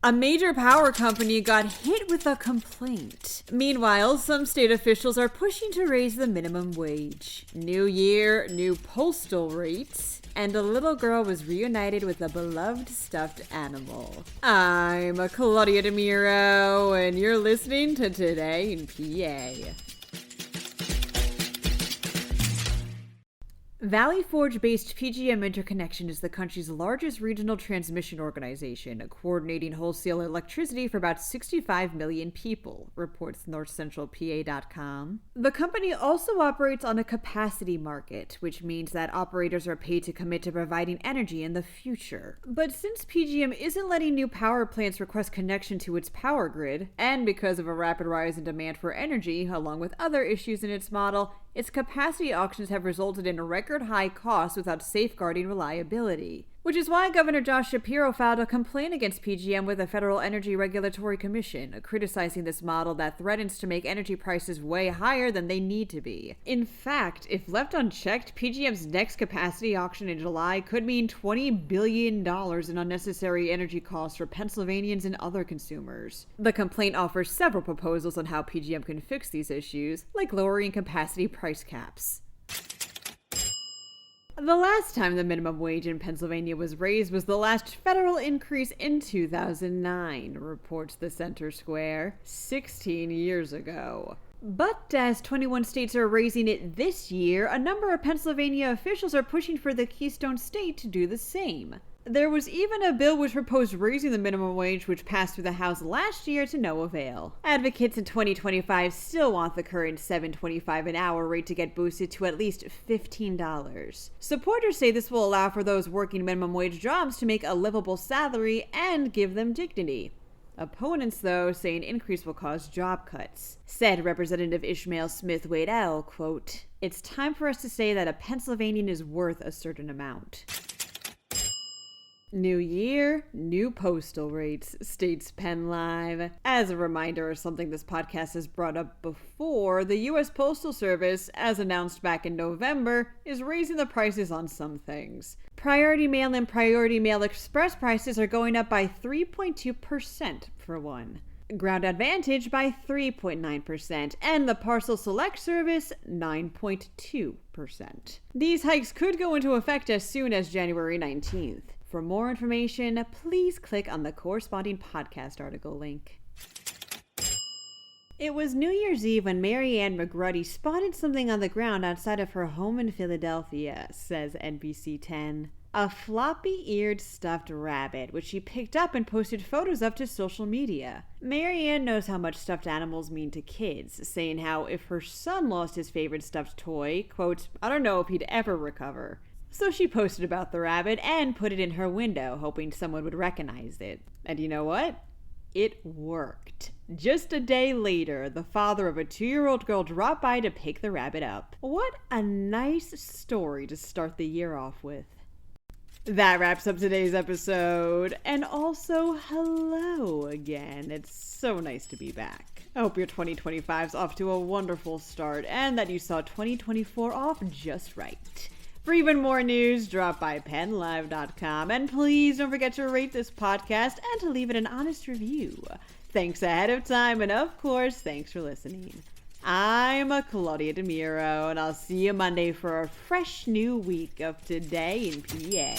A major power company got hit with a complaint. Meanwhile, some state officials are pushing to raise the minimum wage. New year, new postal rates. And a little girl was reunited with a beloved stuffed animal. I'm Claudia Dimuro, and you're listening to Today in PA. Valley Forge-based PGM Interconnection is the country's largest regional transmission organization, coordinating wholesale electricity for about 65 million people, reports NorthCentralPA.com. The company also operates on a capacity market, which means that operators are paid to commit to providing energy in the future. But since PGM isn't letting new power plants request connection to its power grid, and because of a rapid rise in demand for energy, along with other issues in its model, its capacity auctions have resulted in record high costs without safeguarding reliability. Which is why Governor Josh Shapiro filed a complaint against PGM with the Federal Energy Regulatory Commission, criticizing this model that threatens to make energy prices way higher than they need to be. In fact, if left unchecked, PGM's next capacity auction in July could mean $20 billion in unnecessary energy costs for Pennsylvanians and other consumers. The complaint offers several proposals on how PGM can fix these issues, like lowering capacity price caps. The last time the minimum wage in Pennsylvania was raised was the last federal increase in 2009, reports the Center Square, 16 years ago. But as 21 states are raising it this year, a number of Pennsylvania officials are pushing for the Keystone State to do the same. There was even a bill which proposed raising the minimum wage, which passed through the House last year to no avail. Advocates in 2025 still want the current $7.25 an hour rate to get boosted to at least $15. Supporters say this will allow for those working minimum wage jobs to make a livable salary and give them dignity. Opponents, though, say an increase will cause job cuts. Said Representative Ishmael Smith-Waddell, quote, "It's time for us to say that a Pennsylvanian is worth a certain amount." New year, new postal rates, states PennLive. As a reminder of something this podcast has brought up before, the U.S. Postal Service, as announced back in November, is raising the prices on some things. Priority Mail and Priority Mail Express prices are going up by 3.2% for one. Ground Advantage by 3.9%, and the Parcel Select service 9.2%. These hikes could go into effect as soon as January 19th. For more information, please click on the corresponding podcast article link. It was New Year's Eve when Mary Ann McGruddy spotted something on the ground outside of her home in Philadelphia, says NBC 10. A floppy-eared stuffed rabbit, which she picked up and posted photos of to social media. Mary Ann knows how much stuffed animals mean to kids, saying how if her son lost his favorite stuffed toy, quote, "I don't know if he'd ever recover." So she posted about the rabbit and put it in her window, hoping someone would recognize it. And you know what? It worked. Just a day later, the father of a 2-year-old girl dropped by to pick the rabbit up. What a nice story to start the year off with. That wraps up today's episode. And also, hello again. It's so nice to be back. I hope your 2025's off to a wonderful start and that you saw 2024 off just right. For even more news, drop by PennLive.com, and please don't forget to rate this podcast and to leave it an honest review. Thanks ahead of time, and of course, thanks for listening. I'm Claudia Dimuro, and I'll see you Monday for a fresh new week of Today in PA.